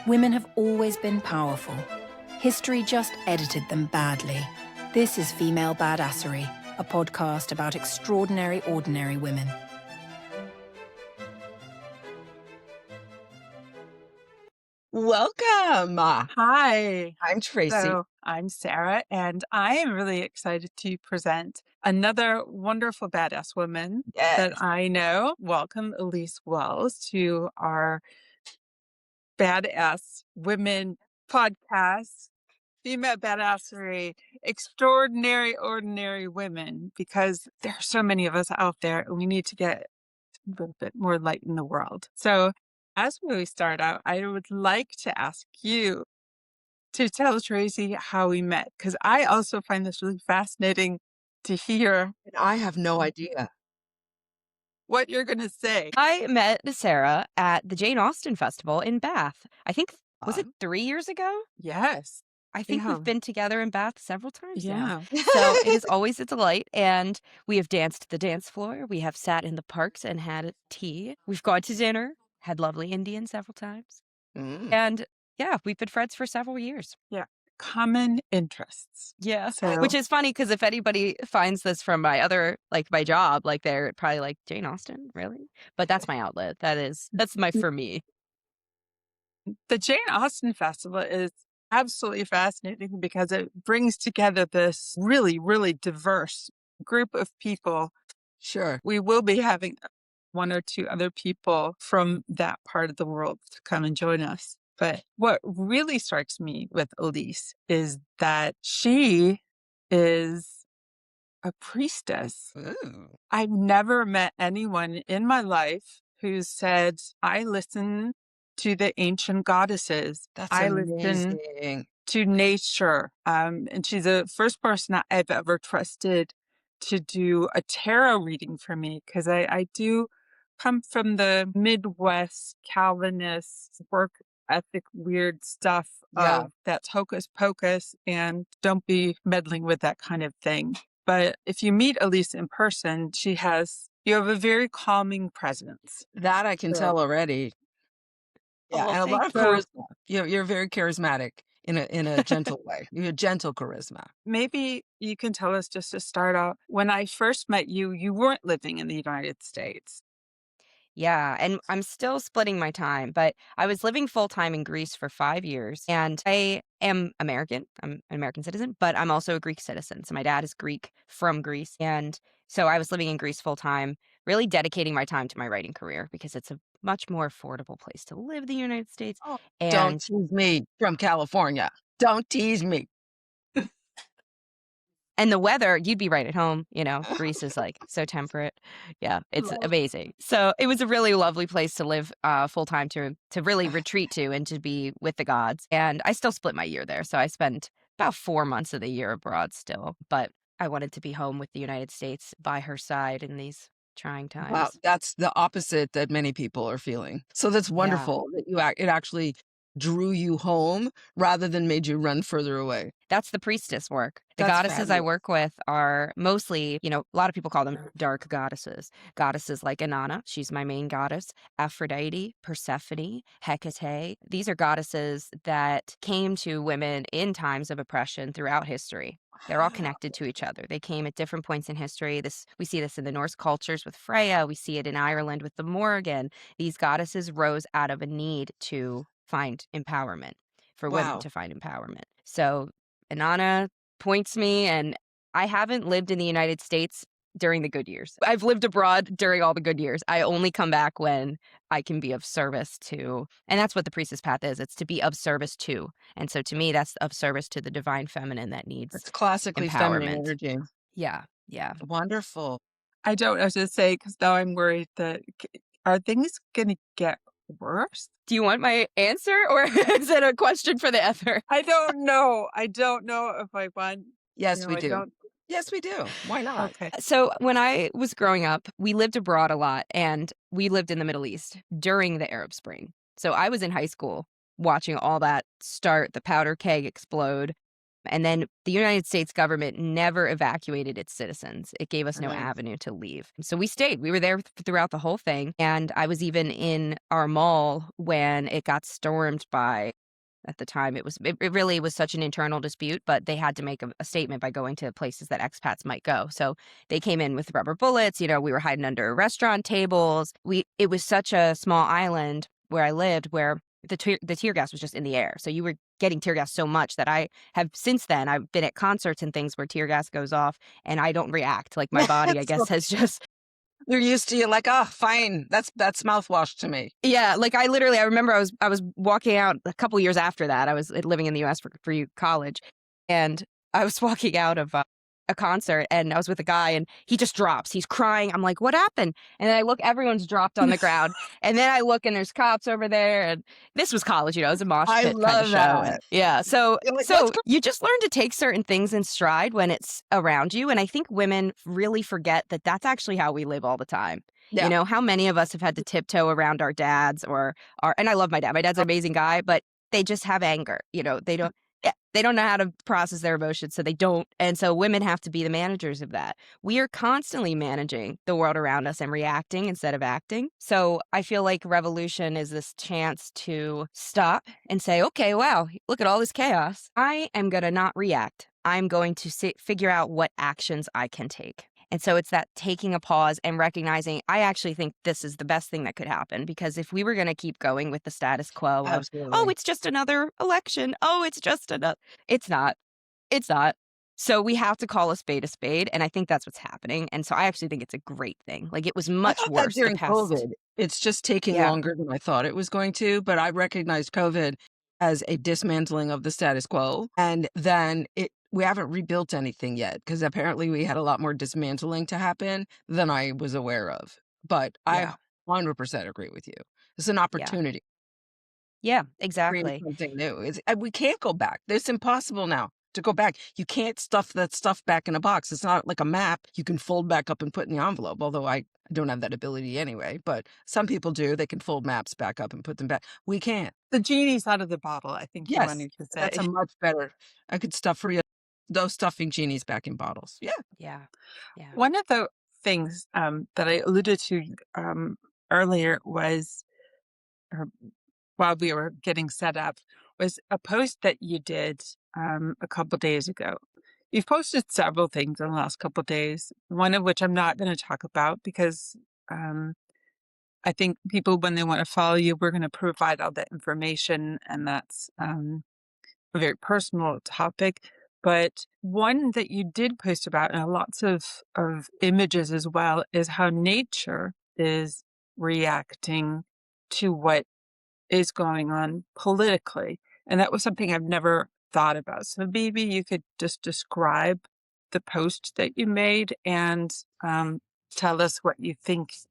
Women have always been powerful. History just edited them badly. This is Female Badassery, a podcast about extraordinary, ordinary women. Welcome. Hi. I'm Tracy. So I'm Sarah, and I am really excited to present another wonderful badass woman that Yes. I know. Welcome, Elyse Welles, to our Badass Women podcast, Female Badassery, Extraordinary, Ordinary Women, because there are so many of us out there, and we need to get a little bit more light in the world. So as we start out, I would like to ask you to tell Tracy how we met, because I also find this really fascinating to hear And I have no idea. what you're going to say. I met Sarah at the Jane Austen Festival in Bath. I think, was it 3 years ago? Yes. I think Yeah. we've been together in Bath several times now. Yeah. So it is always a delight. And we have danced the dance floor. We have sat in the parks and had tea. We've gone to dinner, had lovely Indian several times. Mm. And yeah, we've been friends for several years. Common interests. Yeah. So Which is funny because if anybody finds this from my other, like my job, like they're probably like, Jane Austen, really? But that's my outlet. That's my for me. the Jane Austen Festival is absolutely fascinating because it brings together this really, really diverse group of people. Sure. We will be having one or two other people from that part of the world to come and join us. But what really strikes me with Elyse is that she is a priestess. Ooh. I've never met anyone in my life who said, I listen to the ancient goddesses. That's I listen amazing. to nature. And she's the first person I've ever trusted to do a tarot reading for me, because I do come from the Midwest Calvinist work ethic weird stuff Yeah. of that's hocus pocus and don't be meddling with that kind of thing. But if you meet Elyse in person, you have a very calming presence. That I can So- tell already. Yeah, Oh, and a lot of thank you. charisma. You're very charismatic in a gentle way. You have gentle charisma. Maybe you can tell us, just to start out, when I first met you, you weren't living in the United States. Yeah, and I'm still splitting my time, but I was living full time in Greece for 5 years, and I am American. I'm an American citizen, but I'm also a Greek citizen. So my dad is Greek from Greece, and so I was living in Greece full time, really dedicating my time to my writing career because it's a much more affordable place to live in the United States. Oh, And don't tease me from California. Don't tease me. And the weather, you'd be right at home. Greece is like so temperate. Yeah, it's amazing. So it was a really lovely place to live full time to really retreat to and to be with the gods. And I still split my year there. So I spent about 4 months of the year abroad still. But I wanted to be home with the United States by her side in these trying times. Wow, that's the opposite that many people are feeling. So that's wonderful that it actually drew you home rather than made you run further away. That's the priestess work. The That's goddesses I fabulous. work with are mostly, a lot of people call them dark goddesses. Goddesses like Inanna, she's my main goddess, Aphrodite, Persephone, Hecate. These are goddesses that came to women in times of oppression throughout history. They're all connected to each other. They came at different points in history. We see this in the Norse cultures with Freya. We see it in Ireland with the Morrigan. These goddesses rose out of a need to find empowerment, for Wow. women to find empowerment. So Inanna points me, and I haven't lived in the United States during the good years. I've lived abroad during all the good years. I only come back when I can be of service to, and that's what the priestess path is. It's to be of service to. And so to me, that's of service to the divine feminine that needs It's classically feminine empowerment. energy. Yeah. Wonderful. I don't know what to say, because now I'm worried that are things going to get worse? Do you want my answer, or is it a question for the ether? I don't know. I don't know if I want. Yes, we I do. don't- Yes, we do. Why not? Okay. So when I was growing up, we lived abroad a lot, and we lived in the Middle East during the Arab Spring. So I was in high school watching all that start, the powder keg explode. And then the United States government never evacuated its citizens. It gave us no Right. avenue to leave. So we stayed. We were there throughout the whole thing. And I was even in our mall when it got stormed by, at the time, it really was such an internal dispute, but they had to make a statement by going to places that expats might go. So they came in with rubber bullets. We were hiding under restaurant tables. It was such a small island where I lived where the tear gas was just in the air. So you were getting tear gas so much that I've been at concerts and things where tear gas goes off and I don't react. Like my body, I guess, has just They're used to you like, oh, fine. That's mouthwash to me. Yeah, like I remember I was walking out a couple years after that. I was living in the US for college, and I was walking out of a concert, and I was with a guy, and he just drops. He's crying. I'm like, what happened? And then I look, everyone's dropped on the ground, and then I look, and there's cops over there, and this was college, it was a mosh I pit kind of love show, and that. yeah. So You're like, "What's you just learn to take certain things in stride when it's around you, and I think women really forget that that's actually how we live all the time. Yeah. How many of us have had to tiptoe around our dads and I love my dad. My dad's an amazing guy, but they just have anger. They don't know how to process their emotions, so they don't. And so women have to be the managers of that. We are constantly managing the world around us and reacting instead of acting. So I feel like revolution is this chance to stop and say, okay, wow, look at all this chaos. I am going to not react. I'm going to figure out what actions I can take. And so it's that taking a pause and recognizing, I actually think this is the best thing that could happen, because if we were going to keep going with the status quo of, oh, it's just another election. Oh, it's just another. It's not. It's not. So we have to call a spade. And I think that's what's happening. And so I actually think it's a great thing. Like, it was much thought that worse during the past. COVID. It's just taking Yeah. longer than I thought it was going to, but I recognized COVID as a dismantling of the status quo. And then we haven't rebuilt anything yet, because apparently we had a lot more dismantling to happen than I was aware of. But Yeah. I 100% agree with you. It's an opportunity Yeah, to exactly. create something new. We can't go back. It's impossible now to go back. You can't stuff that stuff back in a box. It's not like a map you can fold back up and put in the envelope, although I don't have that ability anyway. But some people do. They can fold maps back up and put them back. We can't. The genie's out of the bottle, I think you Yes, wanted to say. that's a much better. I could stuff those stuffing genies back in bottles. Yeah. Yeah. Yeah. One of the things that I alluded to earlier was, or while we were getting set up, was a post that you did a couple days ago. You've posted several things in the last couple days, one of which I'm not going to talk about because I think people, when they want to follow you, we're going to provide all that information, and that's a very personal topic. But one that you did post about, and lots of images as well, is how nature is reacting to what is going on politically. And that was something I've never thought about. So maybe you could just describe the post that you made and tell us what you think's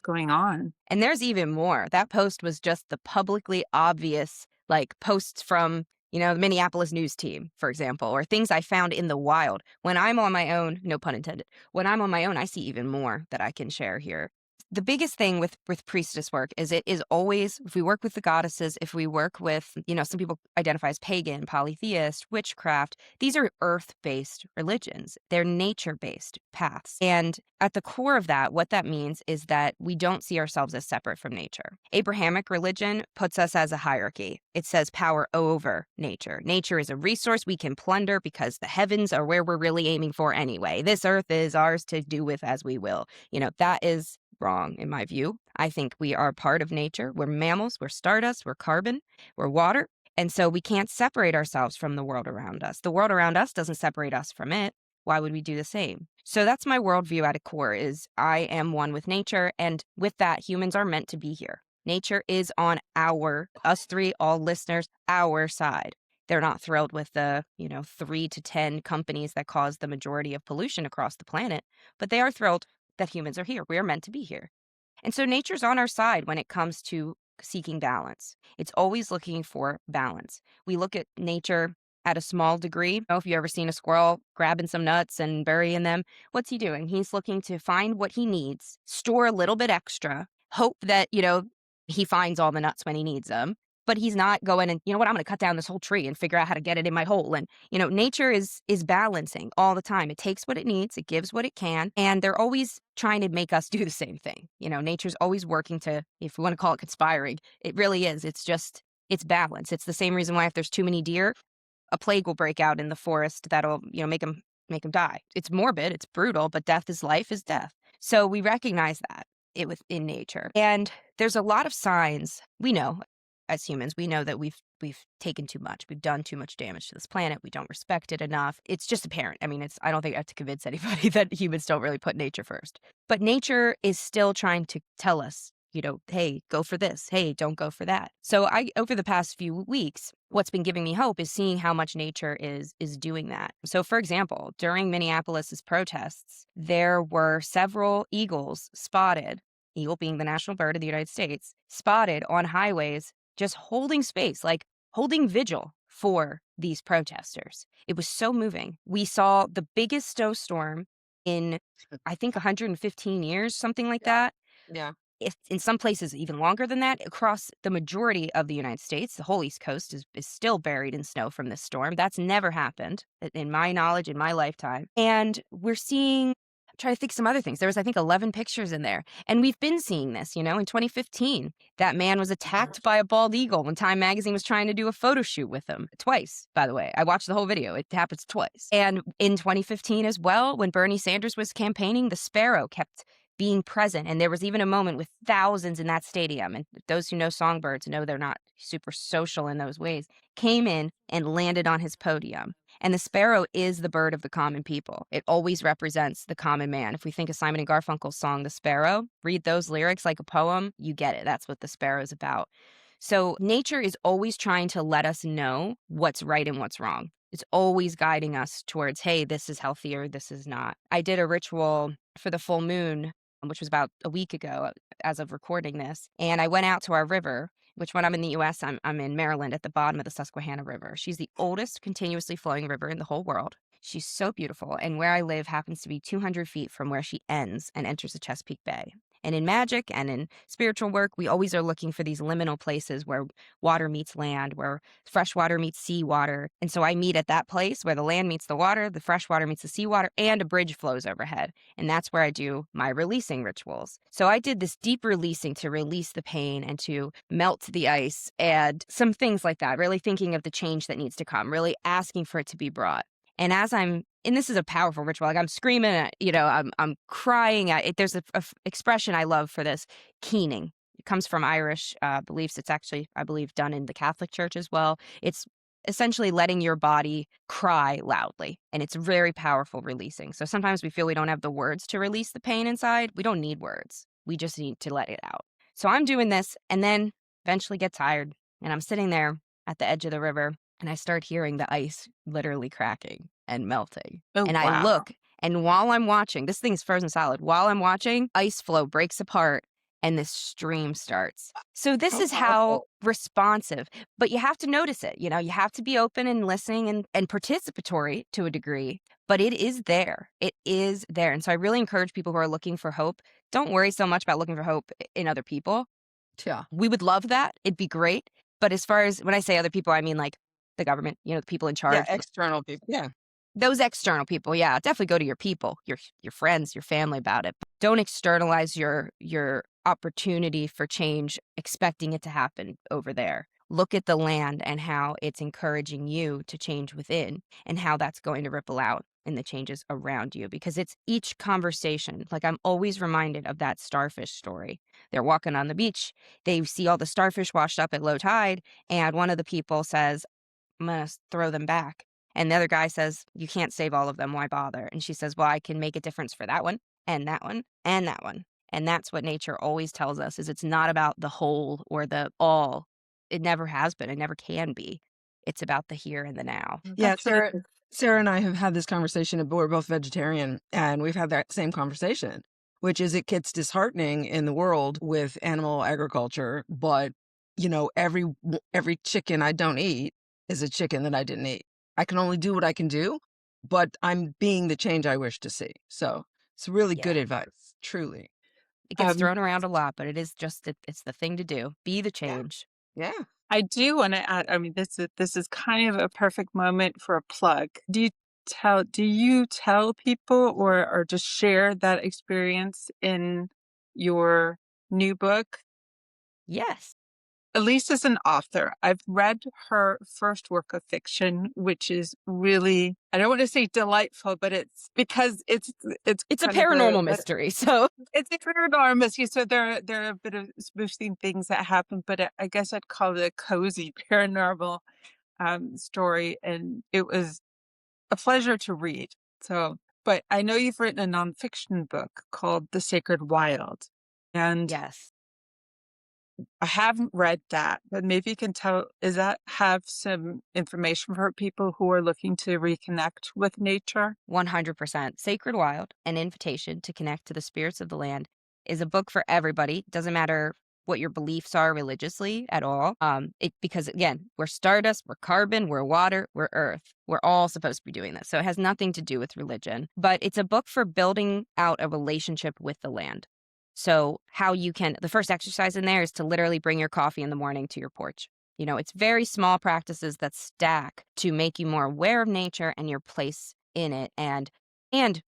going on. And there's even more. That post was just the publicly obvious, like, posts from, the Minneapolis news team, for example, or things I found in the wild. When I'm on my own, no pun intended, when I'm on my own, I see even more that I can share here. The biggest thing with priestess work is it is always, if we work with the goddesses, if we work with, some people identify as pagan, polytheist, witchcraft, these are earth-based religions. They're nature-based paths. And at the core of that, what that means is that we don't see ourselves as separate from nature. Abrahamic religion puts us as a hierarchy. It says power over nature. Nature is a resource we can plunder because the heavens are where we're really aiming for anyway. This earth is ours to do with as we will. That is wrong in my view. I think we are part of nature. We're mammals, we're stardust, we're carbon, we're water. And so we can't separate ourselves from the world around us. The world around us doesn't separate us from it. Why would we do the same? So that's my worldview at its core, is I am one with nature. And with that, humans are meant to be here. Nature is on us three, all listeners, our side. They're not thrilled with the, 3 to 10 companies that cause the majority of pollution across the planet, but they are thrilled that humans are here. We are meant to be here. And so nature's on our side when it comes to seeking balance. It's always looking for balance. We look at nature at a small degree. If you've ever seen a squirrel grabbing some nuts and burying them, what's he doing? He's looking to find what he needs, store a little bit extra, hope that, he finds all the nuts when he needs them, but he's not going and, you know what, I'm going to cut down this whole tree and figure out how to get it in my hole. And, nature is balancing all the time. It takes what it needs, it gives what it can, and they're always trying to make us do the same thing. Nature's always working to, if we want to call it conspiring, it really is. It's balance. It's the same reason why if there's too many deer, a plague will break out in the forest that'll, make them die. It's morbid, it's brutal, but death is life is death. So we recognize that within nature. And there's a lot of signs we know as humans. We know that we've taken too much. We've done too much damage to this planet. We don't respect it enough. It's just apparent. I mean, I don't think I have to convince anybody that humans don't really put nature first. But nature is still trying to tell us, hey, go for this. Hey, don't go for that. So over the past few weeks, what's been giving me hope is seeing how much nature is doing that. So for example, during Minneapolis's protests, there were several eagles spotted, eagle being the national bird of the United States, spotted on highways, just holding space, like holding vigil for these protesters. It was so moving. We saw the biggest snowstorm in, I think, 115 years, something like that. Yeah. If in some places even longer than that, across the majority of the United States, the whole East Coast is still buried in snow from this storm. That's never happened in my knowledge, in my lifetime. And we're seeing, I'm trying to think some other things. There was, I think, 11 pictures in there. And we've been seeing this, in 2015, that man was attacked by a bald eagle when Time Magazine was trying to do a photo shoot with him. Twice, by the way. I watched the whole video. It happens twice. And in 2015 as well, when Bernie Sanders was campaigning, the sparrow kept being present. And there was even a moment with thousands in that stadium. And those who know songbirds know they're not super social in those ways, came in and landed on his podium. And the sparrow is the bird of the common people. It always represents the common man. If we think of Simon and Garfunkel's song, The Sparrow, read those lyrics like a poem, you get it. That's what the sparrow is about. So nature is always trying to let us know what's right and what's wrong. It's always guiding us towards, hey, this is healthier, this is not. I did a ritual for the full moon, which was about a week ago as of recording this. And I went out to our river, which when I'm in the US, I'm in Maryland at the bottom of the Susquehanna River. She's the oldest continuously flowing river in the whole world. She's so beautiful. And where I live happens to be 200 feet from where she ends and enters the Chesapeake Bay. And in magic and in spiritual work, we always are looking for these liminal places where water meets land, where fresh water meets seawater. And so I meet at that place where the land meets the water, the fresh water meets the seawater, and a bridge flows overhead. And that's where I do my releasing rituals. So I did this deep releasing to release the pain and to melt the ice and some things like that, really thinking of the change that needs to come, really asking for it to be brought. And and this is a powerful ritual, like I'm screaming, I'm crying. There's a expression I love for this, keening. It comes from Irish beliefs. It's actually, I believe, done in the Catholic Church as well. It's essentially letting your body cry loudly, and it's very powerful releasing. So sometimes we feel we don't have the words to release the pain inside. We don't need words. We just need to let it out. So I'm doing this and then eventually get tired, and I'm sitting there at the edge of the river, and I start hearing the ice literally cracking and melting. Oh, And wow. I look, and while I'm watching, this thing's frozen solid. While I'm watching, ice floe breaks apart and this stream starts. So this is how responsive, but you have to notice it. You have to be open and listening and participatory to a degree, but it is there. It is there. And so I really encourage people who are looking for hope, don't worry so much about looking for hope in other people. Yeah. We would love that. It'd be great. But as far as when I say other people, I mean like the government, the people in charge. Yeah, external people. Yeah. Those external people, yeah, definitely go to your people, your friends, your family about it. Don't externalize your opportunity for change expecting it to happen over there. Look at the land and how it's encouraging you to change within and how that's going to ripple out in the changes around you, because it's each conversation. Like I'm always reminded of that starfish story. They're walking on the beach. They see all the starfish washed up at low tide. And one of the people says, I'm going to throw them back. And the other guy says, you can't save all of them. Why bother? And she says, well, I can make a difference for that one and that one and that one. And that's what nature always tells us, is it's not about the whole or the all. It never has been. It never can be. It's about the here and the now. Yeah, That's really Sarah and I have had this conversation. We're both vegetarian, and we've had that same conversation, which is it gets disheartening in the world with animal agriculture. But, every chicken I don't eat is a chicken that I didn't eat. I can only do what I can do, but I'm being the change I wish to see. So it's really good advice, truly. It gets thrown around a lot, but it is just, it's the thing to do. Be the Yeah. change. Yeah. I do want to add, I mean, this is kind of a perfect moment for a plug. Do you tell people or just share that experience in your new book? Yes. Elyse is an author. I've read her first work of fiction, which is really, I don't want to say delightful, but it's because it's It's a kind of paranormal mystery. So it's a paranormal mystery. So there are a bit of spoofing things that happen, but I guess I'd call it a cozy paranormal story, and it was a pleasure to read. So, but I know you've written a nonfiction book called The Sacred Wild, and yes. I haven't read that, but maybe you can tell, does that have some information for people who are looking to reconnect with nature? 100%. Sacred Wild, An Invitation to Connect to the Spirits of the Land, is a book for everybody. Doesn't matter what your beliefs are religiously at all. Because again, we're stardust, we're carbon, we're water, we're earth. We're all supposed to be doing this. So it has nothing to do with religion, but it's a book for building out a relationship with the land. So how you can, the first exercise in there is to literally bring your coffee in the morning to your porch. You know, it's very small practices that stack to make you more aware of nature and your place in it, and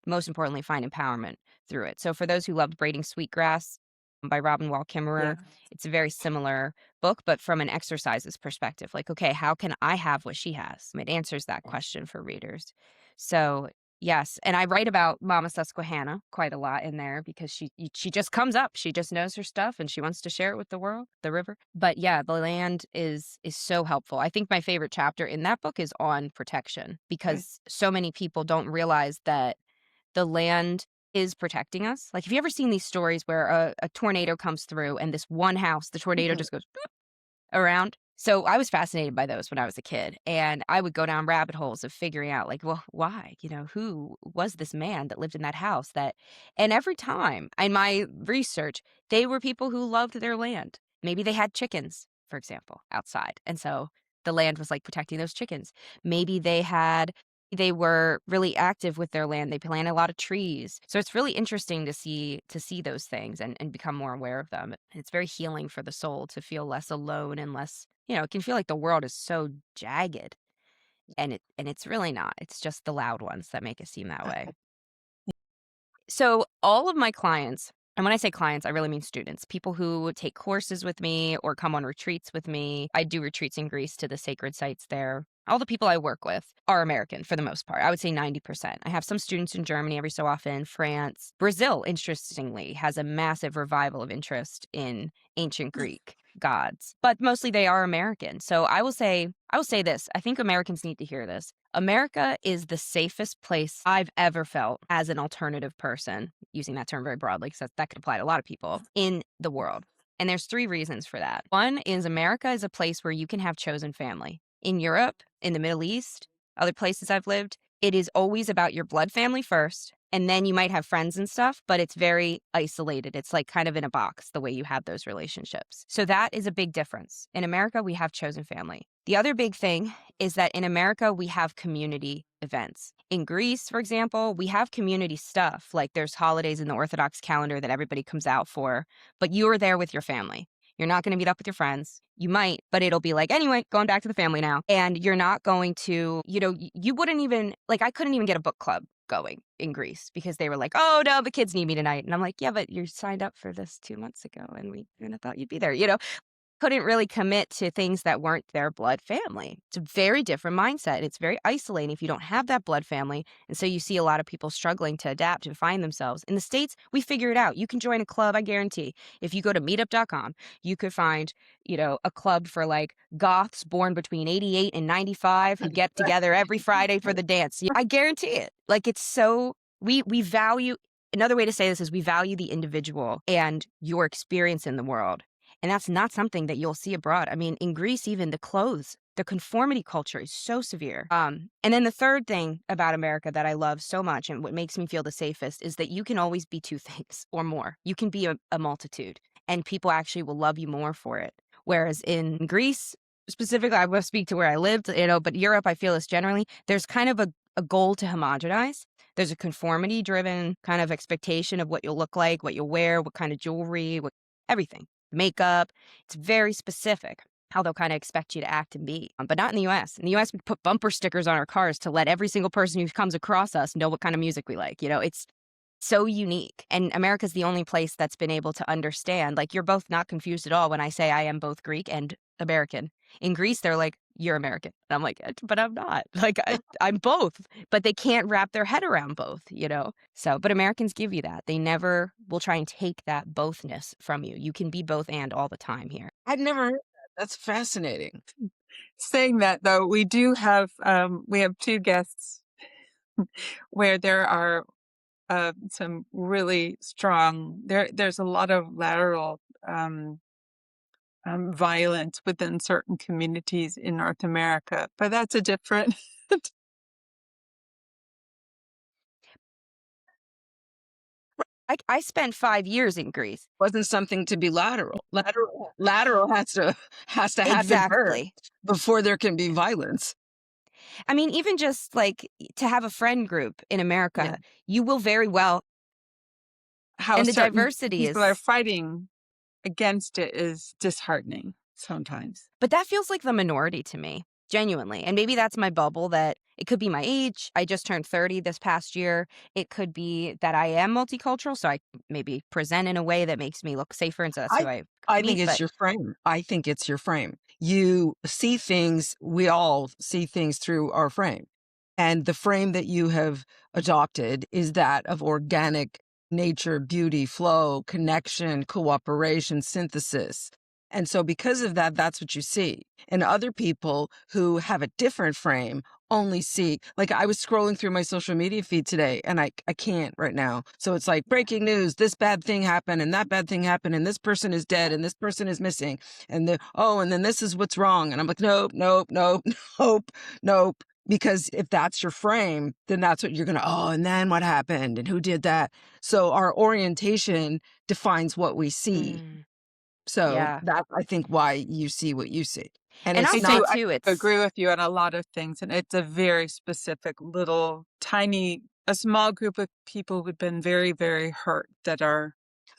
most importantly, find empowerment through it. So for those who loved Braiding Sweetgrass by Robin Wall Yeah. Kimmerer, it's a very similar book, but from an exercises perspective. Like, okay, how can I have what she has? It answers that question for readers. So yes, and I write about Mama Susquehanna quite a lot in there because she just comes up. She just knows her stuff and she wants to share it with the world, the river. But yeah, the land is so helpful. I think my favorite chapter in that book is on protection because so many people don't realize that the land is protecting us. Like, have you ever seen these stories where a tornado comes through and this one house, the tornado Mhm. just goes around? So I was fascinated by those when I was a kid, and I would go down rabbit holes of figuring out, like, well, why? You know, who was this man that lived in that house? And every time in my research, they were people who loved their land. Maybe they had chickens, for example, outside, and so the land was like protecting those chickens. Maybe they were really active with their land. They planted a lot of trees. So it's really interesting to see those things and become more aware of them. It's very healing for the soul to feel less alone and less, it can feel like the world is so jagged. And it's really not. It's just the loud ones that make it seem that way. So all of my clients, and when I say clients, I really mean students, people who take courses with me or come on retreats with me. I do retreats in Greece to the sacred sites there. All the people I work with are American for the most part. I would say 90%. I have some students in Germany every so often, France. Brazil, interestingly, has a massive revival of interest in ancient Greek gods, but mostly they are American. So I will say this. I think Americans need to hear this. America is the safest place I've ever felt as an alternative person, using that term very broadly because that could apply to a lot of people, in the world. And there's 3 reasons for that. One is America is a place where you can have chosen family. In Europe, in the Middle East, other places I've lived, it is always about your blood family first, and then you might have friends and stuff, but it's very isolated. It's like kind of in a box, the way you have those relationships. So that is a big difference. In America, we have chosen family. The other big thing is that in America, we have community events. In Greece, for example, we have community stuff. Like there's holidays in the Orthodox calendar that everybody comes out for, but you are there with your family. You're not going to meet up with your friends. You might, but it'll be like, anyway, going back to the family now. And you're not going to, you wouldn't even, like, I couldn't even get a book club going in Greece because they were like, oh, no, the kids need me tonight. And I'm like, yeah, but you signed up for this 2 months ago and we kind of thought you'd be there, couldn't really commit to things that weren't their blood family. It's a very different mindset. It's very isolating if you don't have that blood family. And so you see a lot of people struggling to adapt and find themselves. In the States, we figure it out. You can join a club, I guarantee. If you go to meetup.com, you could find, a club for like goths born between 88 and 95 who get together every Friday for the dance. I guarantee it. Like it's so, we value, another way to say this is we value the individual and your experience in the world. And that's not something that you'll see abroad. I mean, in Greece, even the clothes, the conformity culture is so severe. And then the third thing about America that I love so much and what makes me feel the safest is that you can always be 2 things or more. You can be a multitude and people actually will love you more for it. Whereas in Greece, specifically, I will speak to where I lived, but Europe, I feel is generally, there's kind of a goal to homogenize. There's a conformity driven kind of expectation of what you'll look like, what you'll wear, what kind of jewelry, everything. Makeup. It's very specific. how they'll kind of expect you to act and be. But not in the US. In the US, we put bumper stickers on our cars to let every single person who comes across us know what kind of music we like. It's so unique. And America's the only place that's been able to understand. Like, you're both not confused at all when I say I am both Greek and American. In Greece, they're like, you're American. And I'm like, but I'm not. Like, I'm both. But they can't wrap their head around both. So, but Americans give you that. They never will try and take that bothness from you. You can be both and all the time here. I'd never heard that. That's fascinating. Saying that, though, we have 2 guests where there are some really strong, there's a lot of lateral violence within certain communities in North America, but that's a different. I spent 5 years in Greece. Wasn't something to be lateral. Lateral has to happen Exactly. first before there can be violence. I mean, even just like to have a friend group in America, Yeah. you will very well. How And the certain diversity people are is, fighting against it is disheartening sometimes. but that feels like the minority to me, genuinely. And maybe that's my bubble, that it could be my age. I just turned 30 this past year. It could be that I am multicultural, so I maybe present in a way that makes me look safer, and so that's who I think meet. it's But your frame. I think it's your frame. You see things, we all see things through our frame. And the frame that you have adopted is that of organic nature, beauty, flow, connection, cooperation, synthesis. And so because of that, that's what you see. And other people who have a different frame only see, like, I was scrolling through my social media feed today and I can't right now. So it's like breaking news, this bad thing happened and that bad thing happened and this person is dead and this person is missing. And and then this is what's wrong. And I'm like, nope, nope, nope, nope, nope. Because if that's your frame, then that's what you're going to, and then what happened and who did that? So our orientation defines what we see. So yeah. that's, I think, why you see what you see. And And it's I'll I say do. not, I too, it's agree with you on a lot of things, and it's a very specific, little, tiny, a small group of people who've been very, very hurt that are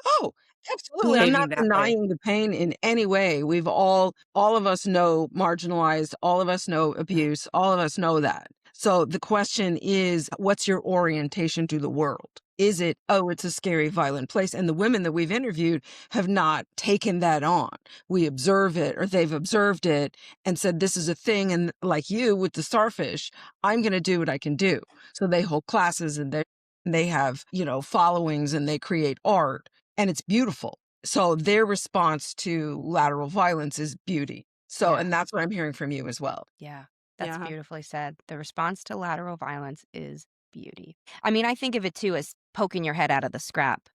oh, absolutely. I'm behaving not that way. denying the pain in any way. We've all of us know marginalized, all of us know abuse, all of us know that. So the question is, what's your orientation to the world? Is it, it's a scary, violent place? And the women that we've interviewed have not taken that on. We observe it, or they've observed it and said, this is a thing. And like you with the starfish, I'm going to do what I can do. So they hold classes and they have, followings, and they create art, and it's beautiful. So their response to lateral violence is beauty. So, Yeah. and that's what I'm hearing from you as well. Yeah, that's Yeah. beautifully said. The response to lateral violence is beauty. I mean, I think of it too as poking your head out of the scrap,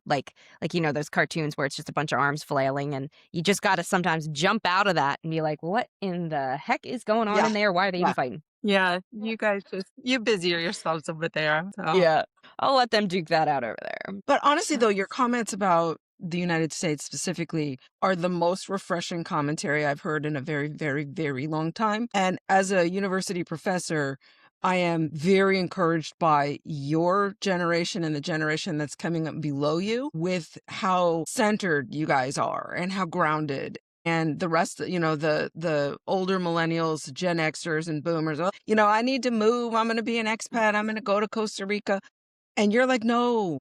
like those cartoons where it's just a bunch of arms flailing, and you just got to sometimes jump out of that and be like, what in the heck is going on Yeah. in there? Why are they Yeah. even fighting? Yeah, you guys you busier yourselves over there. So. Yeah, I'll let them duke that out over there. But honestly, though, your comments about the United States specifically are the most refreshing commentary I've heard in a very, very, very long time. And as a university professor, I am very encouraged by your generation and the generation that's coming up below you with how centered you guys are and how grounded. And the rest, the older millennials, Gen Xers and boomers, I need to move. I'm going to be an expat. I'm going to go to Costa Rica. And you're like, no,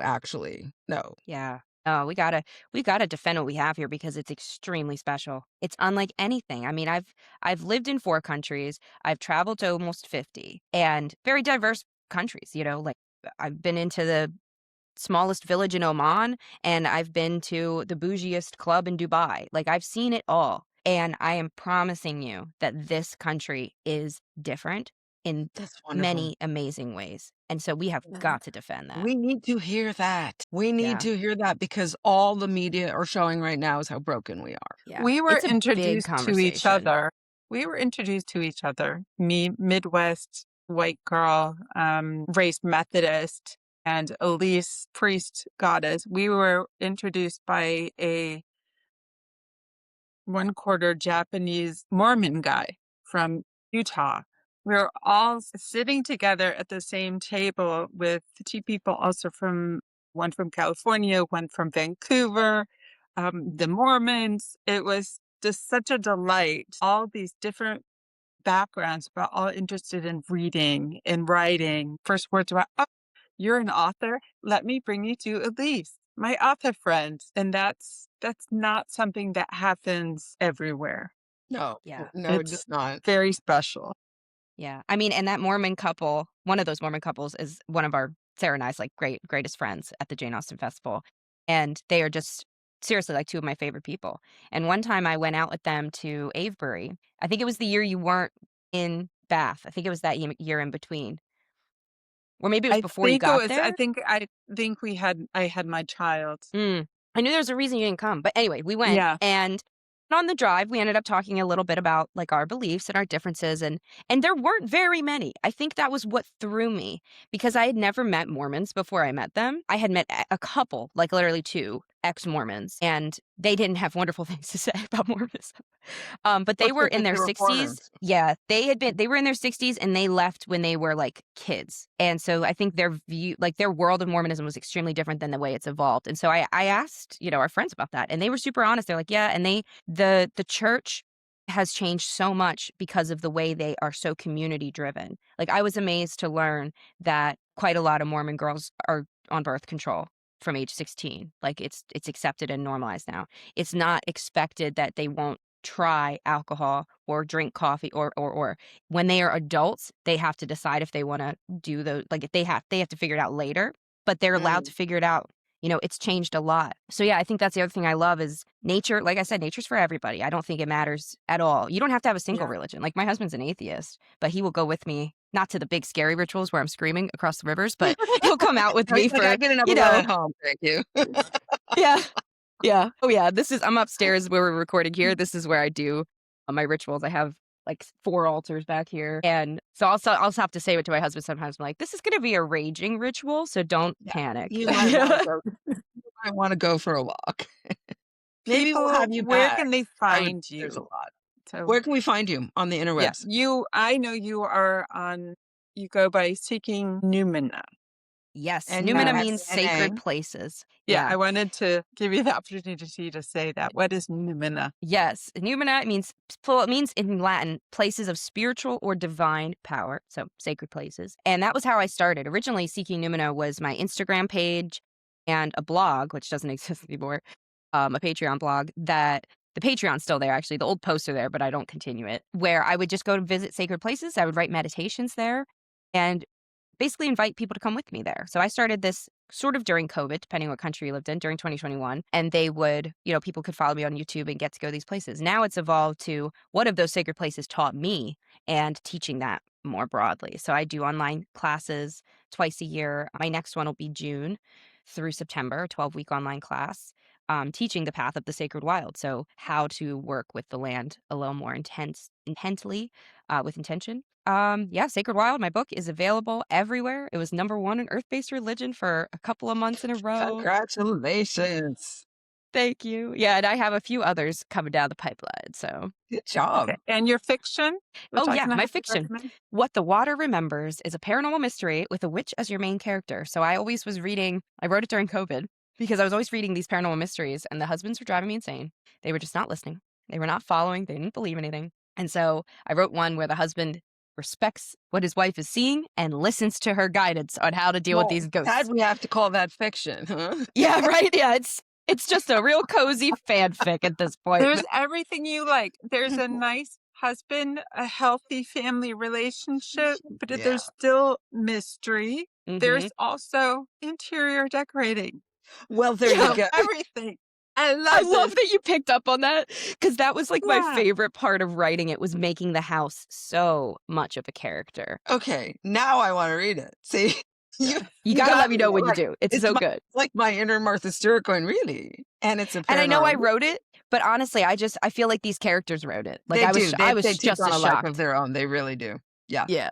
actually, no. Yeah. Oh, we gotta defend what we have here because it's extremely special. It's unlike anything. I mean, I've lived in 4 countries. I've traveled to almost 50, and very diverse countries. Like, I've been into the smallest village in Oman, and I've been to the bougiest club in Dubai. Like, I've seen it all. And I am promising you that this country is different in That's wonderful. many amazing ways. And so we have got to defend that. We need to hear that. We need Yeah. to hear that because all the media are showing right now is how broken we are. Yeah. We were It's a big introduced to each conversation. other. Me, Midwest, white girl, raised Methodist, and Elyse, priest goddess. We were introduced by a 1/4 Japanese Mormon guy from Utah. We were all sitting together at the same table with 2 people also one from California, one from Vancouver, the Mormons. It was just such a delight. All these different backgrounds, but all interested in reading and writing. First words were, oh, you're an author? Let me bring you to Elyse, my author friend. And that's not something that happens everywhere. No, Yeah. no, It's just not. very special. Yeah. I mean, and that Mormon couple, one of those Mormon couples is one of our, Sarah and I's like greatest friends at the Jane Austen Festival. And they are just seriously like two of my favorite people. And one time I went out with them to Avebury. I think it was the year you weren't in Bath. I think it was that year in between. Or maybe it was before you got there. I think I had my child. I knew there was a reason you didn't come. But anyway, we went. Yeah. And on the drive, we ended up talking a little bit about like our beliefs and our differences. And there weren't very many. I think that was what threw me, because I had never met Mormons before I met them. I had met a couple, like literally two ex-Mormons, and they didn't have wonderful things to say about Mormonism. But they were in their 60s. Yeah, they were in their 60s, and they left when they were like kids. And so I think their view, like their world of Mormonism was extremely different than the way it's evolved. And so I asked, our friends about that, and they were super honest. They're like, yeah, and the church has changed so much because of the way they are so community driven. Like, I was amazed to learn that quite a lot of Mormon girls are on birth control from age 16. Like, it's accepted and normalized now. It's not expected that they won't try alcohol or drink coffee or when they are adults, they have to decide if they want to do those, like they have to figure it out later, but they're allowed to figure it out. It's changed a lot. So yeah, I think that's the other thing I love is nature. Like I said, nature's for everybody. I don't think it matters at all. You don't have to have a single religion. Like, my husband's an atheist, but he will go with me, not to the big scary rituals where I'm screaming across the rivers, but he'll come out with me for, I get enough of that at home. Thank you. Yeah. Yeah. Oh yeah. I'm upstairs where we're recording here. This is where I do my rituals. I have like 4 altars back here. And so I'll have to say it to my husband sometimes. I'm like, this is going to be a raging ritual, so don't panic. You might want to go for a walk. Maybe we'll have you Where back. can they find you? There's a lot. So, where can we find you on the interwebs? I know you go by Seeking Numina. Yes. And Numina that's means sacred places. Yeah, I wanted to give you the opportunity to say that. What is Numina? Yes. Numina means in Latin, places of spiritual or divine power. So sacred places. And that was how I started. Originally, Seeking Numina was my Instagram page and a blog, which doesn't exist anymore, a Patreon blog that the Patreon's still there, actually. The old posts are there, but I don't continue it, where I would just go to visit sacred places. I would write meditations there and basically invite people to come with me there. So I started this sort of during COVID, depending what country you lived in, during 2021. And they would, people could follow me on YouTube and get to go to these places. Now it's evolved to what of those sacred places taught me and teaching that more broadly. So I do online classes twice a year. My next one will be June through September, a 12-week online class. Teaching the path of the sacred wild. So how to work with the land a little more intently, with intention. Sacred Wild, my book, is available everywhere. It was #1 in Earth-Based Religion for a couple of months in a row. Congratulations. Thank you. Yeah, and I have a few others coming down the pipeline, so. Good job. Okay. And your fiction? My fiction. What the Water Remembers is a paranormal mystery with a witch as your main character. So I always was reading, I wrote it during COVID, because I was always reading these paranormal mysteries, and the husbands were driving me insane. They were just not listening. They were not following. They didn't believe anything. And so I wrote one where the husband respects what his wife is seeing and listens to her guidance on how to deal with these ghosts. That we have to call that fiction, huh? Yeah, right. Yeah, it's just a real cozy fanfic at this point. There's everything you like. There's a nice husband, a healthy family relationship, but there's still mystery. There's also interior decorating. Well, there you go. Everything. I love that you picked up on that, because that was like my favorite part of writing it, was making the house so much of a character. Okay, now I want to read it. See, you gotta let me know when you do. It's so good. It's like my inner Martha Stewart going, really? And it's a and I know I wrote it, but honestly, I feel like these characters wrote it. Like I was just on a shocked. life of their own. They really do. Yeah. Yeah.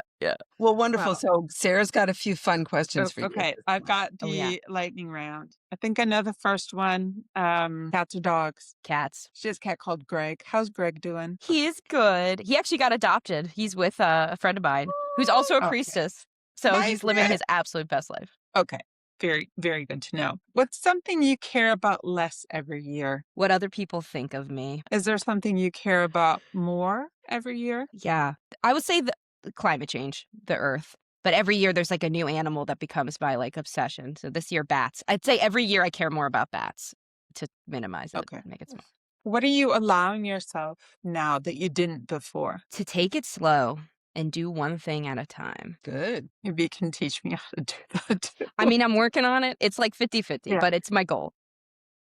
Well, wonderful. Well, so Sarah's got a few fun questions for you. Okay, I've got the lightning round. I think I know the first one. Cats or dogs? Cats. She has a cat called Greg. How's Greg doing? He is good. He actually got adopted. He's with a friend of mine who's also a priestess. So he's living his absolute best life. Okay. Very, very good to know. What's something you care about less every year? What other people think of me. Is there something you care about more every year? Yeah. I would say the climate change, the earth. But every year there's like a new animal that becomes my like obsession. So this year, bats. I'd say every year I care more about bats to minimize it, Okay. make it small. What are you allowing yourself now that you didn't before? To take it slow and do one thing at a time. Good. Maybe you can teach me how to do that too. I mean, I'm working on it. It's like 50-50, Yeah. but it's my goal.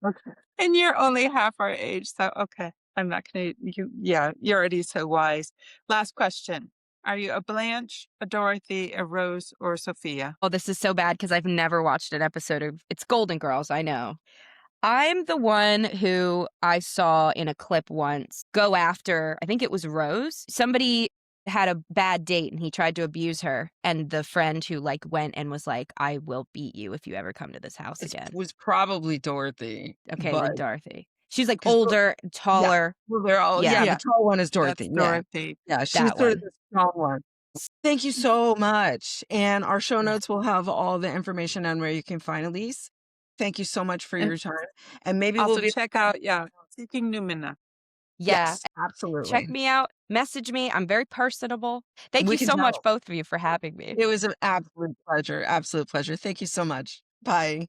Okay. And you're only half our age, so okay. I'm not gonna you're already so wise. Last question. Are you a Blanche, a Dorothy, a Rose, or a Sophia? Oh, this is so bad because I've never watched an episode of it's Golden Girls, I know. I'm the one who I saw in a clip once go after, I think it was Rose. Somebody had a bad date and he tried to abuse her. And the friend who like went and was like, I will beat you if you ever come to this house It again. was probably Dorothy. Okay, but then Dorothy. She's like 'cause older, taller. well, they're all Yeah. the tall one is Dorothy. That's Dorothy. Yeah, she's That sort of one. the strong one. Thank you so much. And our show notes will have all the information on where you can find Elyse. Thank you so much for And your time. And maybe Also we'll be check out, Seeking Numina. Yeah. Yes, absolutely. Check me out. Message me. I'm very personable. Thank We you can so much, tell. both of you, for having me. It was an absolute pleasure. Absolute pleasure. Thank you so much. Bye.